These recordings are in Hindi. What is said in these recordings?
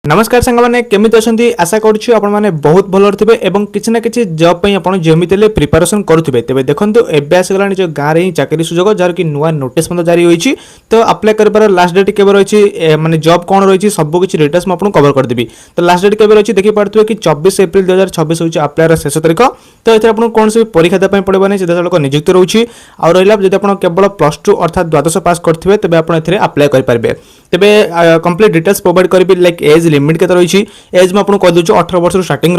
नमस्कार सांग मैंने केमी अच्छा आशा करुच्छी आपण मैंने बहुत भल थे और किसी ना कि जॉब आप जमी प्रिपेरेसन करुवे तेज देखो एवं आसगला जो गाँव में ही चाकरी सुजोग जार कि नुआ नोटिस जारी होती तो अप्लाई कर लास्ट डेट के रही माने जॉब कौन रही सब किसी डिटेल्स मुझे कवर करदेवी। तो लास्ट डेट के रही देखी पारे कि 24 एप्रिल 2026 हूँ अप्लाई शेष तारीख। तो ये आपको कौन से परीक्षा देवाई पड़ो नहीं सीधा सड़क नियुक्ति रोचे और रहा जब आप केवल +2 अर्थात द्वादश पास करते तेज आप अप्लाई करेंगे तेबे कंप्लीट डिटेल्स प्रोवाइड करी लाइक एज लिमिट के रही एज में आपको कहीदे 18 वर्ष स्टार्टिंग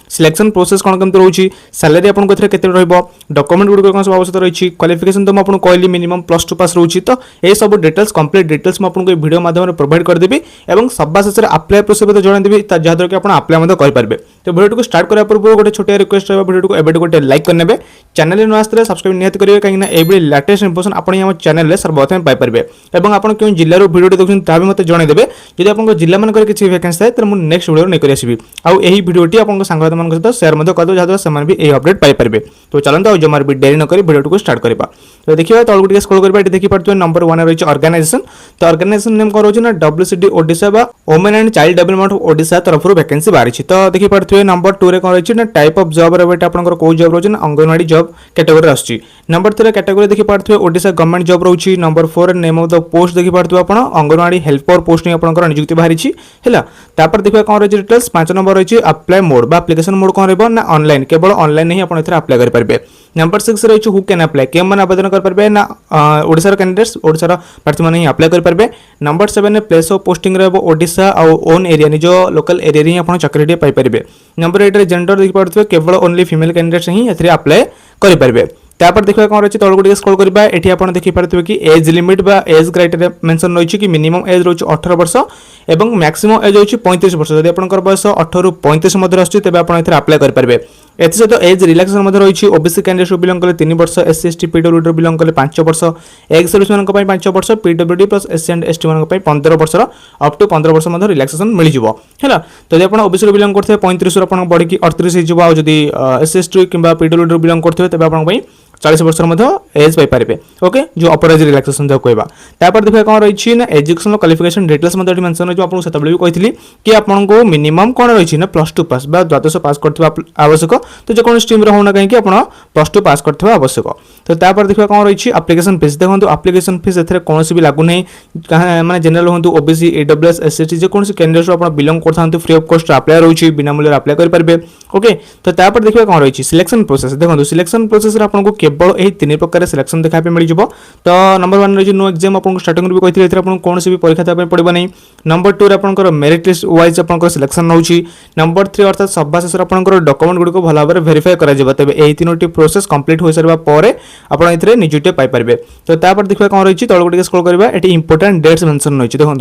सिलेक्शन प्रोसेस कौन कमी रोचे सैलरी आपको डॉक्यूमेंट गुड़ कौन सब आवश्यकता रही क्वालिफिकेशन तो मुझे कहली मिनिमम +2 पास रोचे। तो ये सब डिटेल्स कंप्लीट डिटेल्स मुझे वीडियो माध्यम प्रोवाइड करदेवी और सभा शेष में अप्लाई प्रोसेस जनईदेवी जहाँद्वारा कि आप अप्लाई करेंगे। तो वीडियो को स्टार्ट करने पूर्व गोटे छोटिया रिक्वेस्ट रहा वीडियो को एवं गोटे लाइक करने चैनल नुआ आसते सब्सक्राइब निहत करेंगे कहीं ये लेटेस्ट इनफॉरमेशन आप चैनल सर्वप्रथम पाइपर और आप क्यों जिले वीडियो देखते ता भी मत जनईदेवे जब आप जिला मान किसी वैकेंसी थाए तो मुझे नेक्स्ट वीडियो नहीं आसबि आउ यही वीडियोटी आप सांगत मान सहित सेयार करदे जहाँद्वारा से भी अपडेट पाइपर। तो चलते आज जमार भी डेरी नक वीडियो को स्टार्ट करवा। तो देखिए तौक स्क्रॉल करवा देखी पार्थे नंबर 1 रही ऑर्गेनाइजेशन। तो ऑर्गेनाइजेशन नेम कौन रही ना WCD ओडिशा बा women and child development Odisha तरफ वैकेंसी बाहरी। तो देखी पार्थे नंबर 2 रे कौन रही ना टाइप ऑफ जॉब रही आपंकर कौ जॉब रही ना अंगनवाड़ी जॉब कैटेगरी आसूँ। नंबर 3 कैटेगरी देखी पार्थे ओडिशा गवर्नमेंट जॉब रही। Number 4 name of the post देखी पार्थे आप अंगनवाड़ी हेल्पर पोस्ट आपंकर नियुक्ति बाहरी है। तापर देखिए कौन रही डिटेल्स 5 नंबर रही अप्लाई मोड एप्लिकेशन मोड कौन रही ना ऑनलाइन केवल ऑनलाइन ही आप अप्लाई करेंगे। नंबर 6 रही हु कैन अप्लाई के मैंने आवेदन करेंगे ना ओडिशार कैंडिडेट्स ओडिशार प्रार्थी मैंने ही अप्लाई करेंगे। नंबर 7 प्लेस ऑफ पोस्टिंग रहा ओडिशा और ओन एरिया निज लोकल एरिया ही आप चाकरी पाइपर। नंबर 8 जेंडर देखी पारे केवल ओनली फीमेल कैंडिडेट्स ही अप्लाई करेंगे। तापर देखा कौन रही तौक स्क्रॉल करवा ये आप देखी पारे कि एज लिमिट बा एज क्राइटेरिया मेंशन रही कि मिनिमम एज रही 18 वर्ष और मैक्सिमम एज रही 35 वर्ष। जब आपंकर बयस 18 ରୁ 35 मध्य आसूँ तेज आप अप्लाई करेंगे। एसत एज रिलैक्सेशन रही ओबीसी कैंडिडेट बिलंग कले 3 वर्ष एससी एसटी पीडब्ल्यूडी बिलंग कले 5 वर्ष एक्स सर्विस मान 5 वर्ष PWD plus SC and ST मान 15 वर्ष अप टू 15 वर्ष रिलैक्सेशन मिल जाए। तो जब आप ओबीसी बिलंग करते 35 रू बढ़ी 38 हो जदि एससी एसटी कि पीडब्ल्यूडी बिलंग करते तेज आप 40 वर्ष एज पाइपर ओके जो अपर एज रिलैक्सेशन जो कहवा। तापर देखा कौन रही ना एजुकेशन क्वालिफिकेशन डिटेल्स मेंशन रही आपको से भी कही कि आपको मिनिमम कौन रही ना +2 पास द्वादश पास करथिबा आवश्यक। तो जो स्ट्रीम होना कहीं +2 पास करथिबा आवश्यक। तो तापर देखा कौन रही एप्लिकेशन फीस देखो एप्लिकेशन फीस ए कौन भी लागू नहीं माने जनरल हूँ ओबीसी ईडब्ल्यूएस एसएसटी जो कौन कैंडिडेट आप बिलंग करते फ्री ऑफ कॉस्ट अप्लाई रही बिना मूल्य अप्लाई करेंगे ओके। तो तापर देखा कौन रही सिलेक्शन प्रोसेस देखो सिलेक्शन प्रोसेस आपको केवल यही 3 प्रकार सिलेक्शन देखा मिल जाए। तो नंबर 1 रही नो एग्जाम आपको स्टार्टिंग भी कही आपको कौन भी परीक्षा देवाई पड़ो नहीं। नंबर 2 आपंकर मेरिट लिस्ट वाइज आप सिलेक्शन होची। नंबर 3 अर्थात सभा शेष आपंकर डॉक्यूमेंट गुड़िक भल भाव वेरीफाई करा तेज यही 3टी प्रोसेस कंप्लीट हो सारा पर आप निजुक्ति पाइपर। तो तापर देखा कौन रही तौक स्क्रॉल करवा ये इंपोर्टेंट डेट्स मेंशन रही देखो।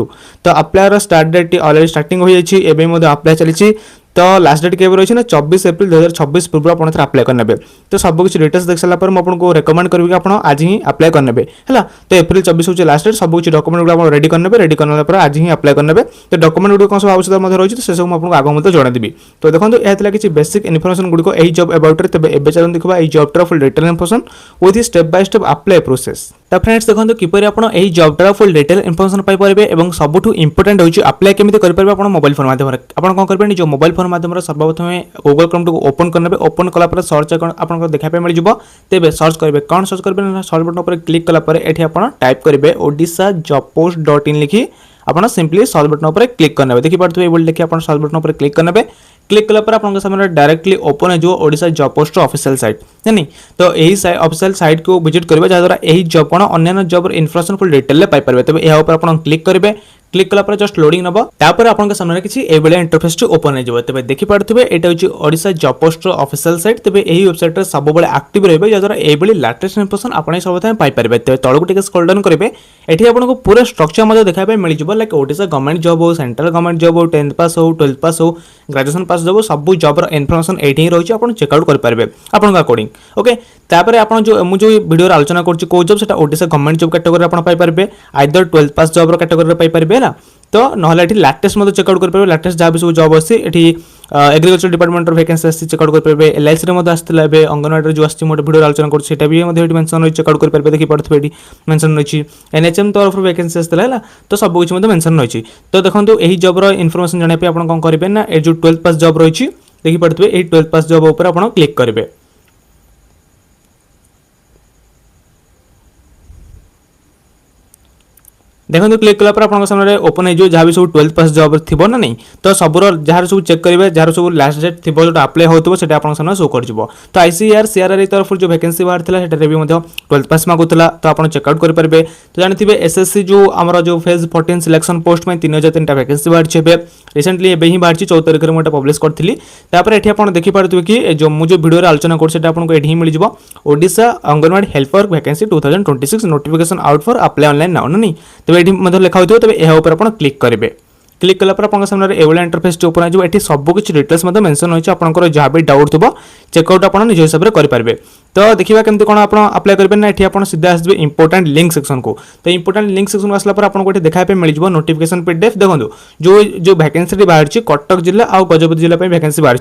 तो apply start date already starting हो जाए अप्लाई चली। तो लास्ट डेट के रही है 24 एप्रिल 2026 पूर्व आप अप्लाई करने। तो सब किसी डिटेल्स देख सारा आपको रेकमेंड करी आप आज ही अप्लाई करने है। तो एप्रिल 24 हूँ लास्ट डेट सब किसी डॉक्यूमेंट गुड़ा रेडी करने रेडी करने आज ही अप्लाई करने। तो डॉक्यूमेंट गुड़ कौन सब आवश्यकता रही है तो सब आपको आगे मत जनईदेवी। तो देखो यह किसी बेसिक इनफॉरमेशन गुड़िक यही जॉब अबाउट तेज ए चलो देखा यही job full detail information with step by step apply process. तो फ्रेंड्स देखो किपर आप job full detail information Piper और सबुठ इंपोर्टेंट होची अप्लाई केमी करेंगे आप मोबाइल फोन माध्यम आप कौन करेंगे जो मोबाइल फोन माध्यम सर्वप्रथम गूगल क्रोम को ओपन करने ओपन कलापर सर्च आपको देखा मिल जाए। तेज सर्च करेंगे कौन सर्च करेंगे सर्च बटन पर क्लिक कलापर ये आप टाइप करेंगे odisha.post.in लिखी आप सिंपली सर्च बटन पर क्लिक करने देखी पार्थे ये देखिए आप सर्च बटन पर क्लिक करने क्लिक कला आपके सामने डायरेक्टली ओपन हो Odisha job post official site है नहीं। तो यही ऑफिशियल साइट को विजिट करेंगे जहाँद्वारा यही जॉब कौन अन्य जॉब इनफॉरमेशन फुल डिटेल पाइपर। तेज यह आप क्लिक करेंगे क्लिक कला जस्ट लोडिंग नब तापर आपन सामने किसी एभलिया इंटरफेस ओपन हो तेज देखी पारे यहाँ हूँ Odisha job post official site. तेज यही वेबसाइट सब एक्टिव रही जहाँद्वारा ये लेटेस्ट इनफॉरमेशन आपने सब पाइपर। तेज तौक टे स्क्रॉल डाउन करेंगे ये आपको पूरा स्ट्रक्चर देखा मिल जाए लाइक ओडिशा गवर्नमेंट जॉब हो सेंट्रल गवर्नमेंट जॉब हो 10th पास हो 12th पास हो ग्रेजुएशन पास जब सब जॉब इनफॉरमेशन ये रही है चेकआउट करेंगे आपको अकॉर्डिंग ओके। तापर आप जो वीडियो आलोचना करो जॉब से ओडिशा गवर्नमेंट जॉब कैटेगरी आप पाइपर आइदर 12th पास जॉब कैटेगरी पाइपर है। तो ना लेटेस्ट चेकआउट करेंगे लेटेस्ट जहाँ भी सब जॉब अच्छी एग्रीकल्चर डिपार्टमेंट वैकेंसी आसी चेकआउट कर पारे एलआईसी रे आसाला अंगनवाड़ी जो आसी मोटे भिडियो आलोचना करता भी मेंशन रही चेकआउट कर पारे देखी पड़े ये मेंशन रही एनएचएम तरफ वैकेंसी आसाला तो सब किसी मेंशन रही तो देखो यही जॉबर इनफॉरमेशन जानापी आप कौन करेंगे ना ये जो 12th पास जॉब रही देखी पड़े ये 12th पास जॉब उपर आप क्लिक करेंगे देखो क्लिक कला आप सामने ओपन हो जहाँ भी सब 12th पास जॉब थी ना नहीं तो सबूर जार सब चेक करेंगे जार सब लास्ट डेट थी जो अप्लाई होता है आप सामने शो कर तो आईसीआर सीआरआर तरफ जो वैकेंसी बाहर था भी 12th पास मागुला तो आप चेकआउट करेंगे तो जानते हैं एसएससी जो आम जो फेज 14 सिलेक्शन पोस्ट में 3003 वैकेंसी बाहर रिसेंटली एवं ही बाहर 14 तारिख में मुझे पब्लिश करी ये आप देखिपे कि जो मुझे भिडियो आलोचना कर मिल जाए Odisha anganwadi helper vacancy 2026 notification out for apply online now ना नहीं तो ये लिखा होता है तब यह क्लिक करेंगे क्लिक कला सामने एवं इंटरफेस ओपन हो ये सब किसी डिटेल्स मेंशन होती है जहाँ भी डाउट थो चेकआउट आप निज हिसाब से करेंगे तो देखा केमती कौन आप अप्लाई करेंगे ना ये सीधा आसवे इंपोर्टाट लिंक सेक्शन को तो इंपोर्टाट लिंक सेक्शन को आसला आपको ये देखा मिल जाए नोटिफिकेशन पीडीएफ देखो जो जो वैकेंसी बाहर कटक जिला और गजपति जिला वैकेंसी बाहर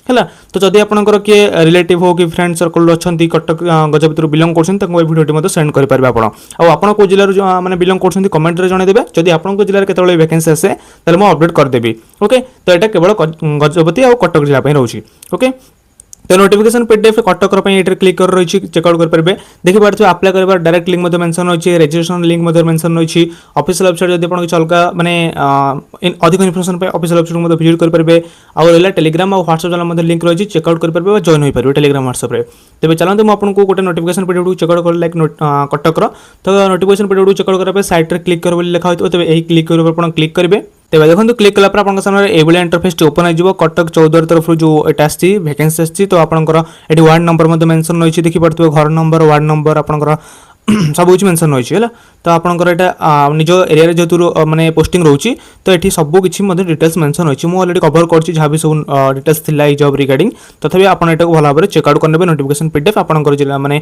है तो जदि आपंकर किए रिलेटिव हो कि फ्रेंड सर्कल अच्छा कटक गजपति बिलंग कर भिडियो सेंड करेंगे आपड़ कौ जिले मैंने बिलंग कर कमेंट में जनइदेवे जदि आपंक जिले में केतने वैकेंसी आसे ताले मैं अपडेट करदेवी ओके तो यहाँ केवल गजपति और कटक जिला रोचे ओके तो नोटिफिकेशन पीडीएफ कटक ये क्लिक कर रही चेकआउट करेंगे देखी पार्थे अप्लाई कर डायरेक्ट लिंक मेंशन रही रजिस्ट्रेशन लिंक मेंशन रही ऑफिशियल वेबसाइट जब आप अलग माने अधिक इनफॉरमेशन ऑफिशियल वेबसाइट विजिट करेंगे और रहा टेलीग्राम और व्हाट्सएप चैनल लिंक रही चेकआउट करेंगे जॉइन हो पारे टेलीग्राम व्हाट्सएप में तेज चलते मुझे आपको गोटे नोटिफिकेशन पीडीएफ चेकआउट कर लाइक कटक तो नोटिफिकेशन पीडीएफ चेकआउट करने सैट्रे क्लिक कर लिखा हो तेज यही क्लिक कर क्लिक करेंगे तेज देखो क्लिक कला आप सामने ये इंटरफेस ओपन हो कटक 14 तरफ जो ये वैकेंसी आसी तो आपंकर ये वार्ड नंबर मेंशन रही देखी पड़े घर नंबर वार्ड नंबर आपंकर सब कुछ मेंशन रही है तो आपंकर यहाँ निज एरिया जेहतु माने पोस्टिंग रोची तो ये सब किसी डिटेल्स मेंशन रही मुझे अलरेडी कवर कर जहाँ भी सब डिटेल्स थी ये जॉब रिगार्डिंग तथापि आपड़ यहाँ भल भाव चेकआउट करेंगे नोटिफिकेशन पीडीएफ आपंकर जिला माने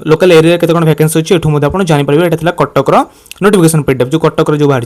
लोकल एरिया के वैकेंसी अच्छी एठू जानीपारे यहाँ कटकर नोटिफिकेशन पीडीएफ जो कटक जो बाहर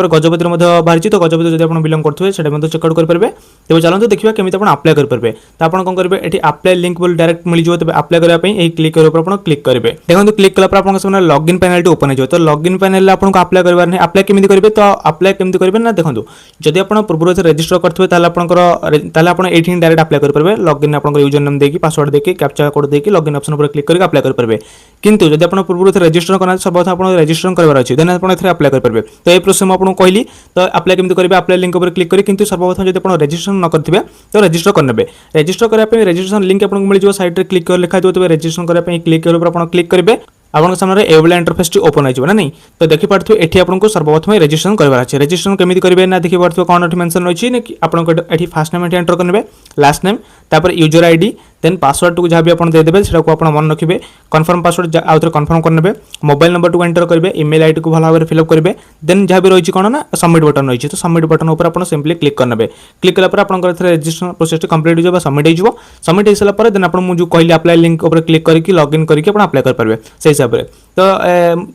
गजपति बाहर तो गजपति जब आप बिलंग करेंगे से चेकआउट करेंगे तेज चलते देखिए केमी आप अप्लाई करेंगे तो आप कौन करेंगे ये अप्लाई लिंक डायरेक्ट मिल जाए तेज अप्लाई करने क्लिक करने क्लिक करेंगे देखो क्लिक कला आप लॉगिन पैनल ओपन हो तो लॉगिन पैनल आपको अप्लाई करवार नहीं अप्लाई केमी करेंगे तो अप्लाई केमी करेंगे ना देखो जब आप पूर्व रजिस्टर करेंगे ये डायरेक्ट अप्लाई करेंगे लॉगिन आप यूजर नेम देकी पासवर्ड देकी कैप्चा कोड देकी लॉगिन ऑप्शन पर क्लिक करके अप्लाई करेंगे किंतु जब आप पूर्व रजिस्टर करना सब आप रजिस्ट्रेशन करवार अच्छे देन आप अप्लाई करेंगे तो ये प्रोसेस आपको कहली तो अप्लाई केमी करेंगे अप्लाई लिंक पर क्लिक करेंगे किंतु सर्वप्रथम जब आप रजिस्ट्रेशन न करेंगे तो रजिस्टर करने रजिस्टर करने रजिस्ट्रेशन लिंक आपको मिल जाए साइड में क्लिक कर लिखा तो रजिस्ट्रेशन करने क्लिक कर क्लिक करेंगे आपको सामने एवला इंटरफेस ओपन हो नहीं तो देखी पार्थे ये आपको सर्वप्रथम रजिस्ट्रेशन करवार अच्छे रजिस्ट्रेशन केमी करेंगे ना देखी पार्थे कौन मेंशन रही आपको ये फास्ट नेम एंटर करेंगे लास्ट नेम तापर यूजर आईडी देन पासवर्ड को जहाँ भी आप देदेवे से मन रखिए कन्फर्म पासवर्ड आउ थे कन्फर्म करने मोबाइल नंबर को एंटर करेंगे इमेल आईडी को भल भाव में फिलअप करेंगे देन जहाँ भी रही कौन ना सबमिट बटन रही तो सबमिट बटन ऊपर आप सिंपली क्लिक करने क्लिक कला आप रजिस्ट्रेशन प्रोसेस कंप्लीट हो सबमिट हो सबमिट हो सारा देन आप जो कहली अप्लाई लिंक क्लिक करके लॉगिन करके अप्लाई करेंगे से हिसाब से तो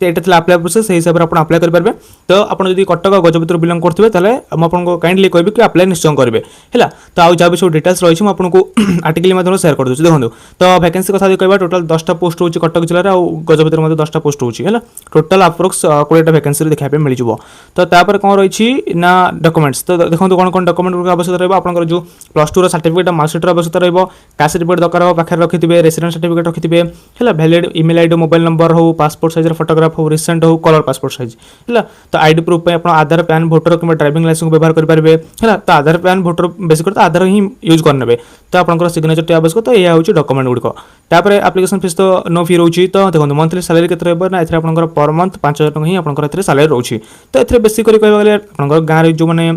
ये अप्लाई प्रोसेस से हिसाब से आप अप्लाई करेंगे तो आप कटक गजपति बिलंग करेंगे मुझे काइंडली कहबी कि अप्लाई निश्चय करेंगे है तो आज जहाँ भी सब डिटेल्स रही है आपको आर्टिकल माध्यम शेयर कर दूसरी देखो तो वैकेंसी कथा कहवा टोटाल 10टा पोस्ट होची कटक जिले में गजपति 10टा पोस्ट होची है टोटाल अप्रोक्स 20टा वैकेंसी देखा मिल जाए तो तापर कौन रही ना डॉक्यूमेंट्स तो देखो कौन कौन डॉक्यूमेंट आवश्यकता रहा आपंकर जो +2 सर्टिफिकेट मार्कशीट आवश्यकता रहा कास्ट रिपोर्ट दरकार पाखे रखिथे रेसिडेंट सर्टिफिकेट रखिथे है valid email ID mobile number हो पासपोर्ट साइज फोटोग्राफ हो रिसेंट हो कलर पासपोर्ट साइज है तो आईडी प्रूफ आप आधार पैन भोटर कि ड्राइविंग लाइसेंस व्यवहार करेंगे है तो आधार पैन भोटर बेसिक तो आधार ही यूज करने तो आपंकर सिग्नेचर आवश्यक तो यह हूँ डॉक्यूमेंट गुड़िक तापर एप्लिकेशन फीस तो नो फी रोची तो देखो मंथली सैलरी के ना ये आपंकर पर मंथ 5,000 टଙ୍କା ही आपंकर सैलरी रोची तो ये बेसिक कहवा गले आपंकर गाँव जो मैंने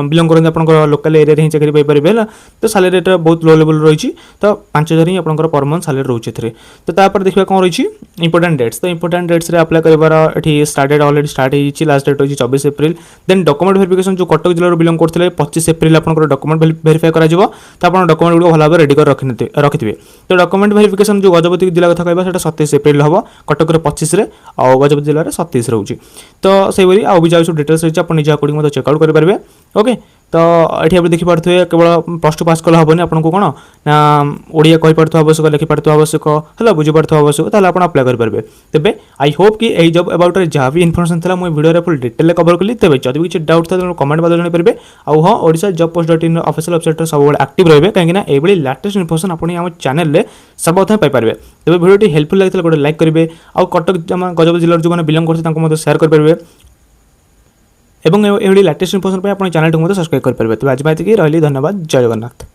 बिलंग करते आपंकर लोकल एरिया ही चाकरी पाइपर है तो सैलरी रेट बहुत लो लेवल रही तो 5,000 ही आपंकर पर मंथ सैलरी रोचे तो तापर देखिए कौन रही इंपोर्टेंट डेट्स तो इंपोर्टेंट डेट्स रे अप्लाई करार ये स्टार्टेड ऑलरेडी स्टार्ट होती लास्ट डेट होगी 24 एप्रिल देन डॉक्यूमेंट वेरिफिकेशन जो कटक जिले बिलंग करते 25 एप्रिल आपंकर डॉक्यूमेंट वेरीफाई कर तो आप डॉक्यूमेंट गुड भल भाव रेडी कर रखिथे तो डॉक्यूमेंट वेरिफिकेशन जो गजपति जिला कथा कहवा 27 एप्रिल हम कटक 25 और गजपति जिले में 27 रोचे तो से भी आज भी जो डिटेल्स रही है आप निज अकॉर्डिंग चेकआउट करेंगे ओके तो ये देखिपे केवल प्लस टू पास कले हेनी आपको कौन ना ओडिया कहीपे आवश्यक लिखिपे आवश्यक है बुझीपे आवश्यक ताल आप अप्लाई करेंगे। तेज आई होप कि यही जब अबाउट जहाँ भी इनफर्मेशन था मुझे वीडियो फुल डिटेल कवर कली। तेज जब भी किसी डाउट था कमेंट बदल जानते आउ हाँ Odisha job post dot in official website सब एक्टिव रहे कहीं ये लेटेस्ट इनफर्मेशन आपने आम चैनल में सर्वप्रथम पाइपर। तेज वीडियो हेल्पफुल लगी गोटे लाइक करेंगे आउ कटक गजपति जिलार जो मैंने बिलंग करते सेयार करेंगे एवं ये लेटेस्ट इनफर्मेशन आप चैनल को सब्सक्राइब करेंगे। तो आज रही धन्यवाद। जय जगन्नाथ।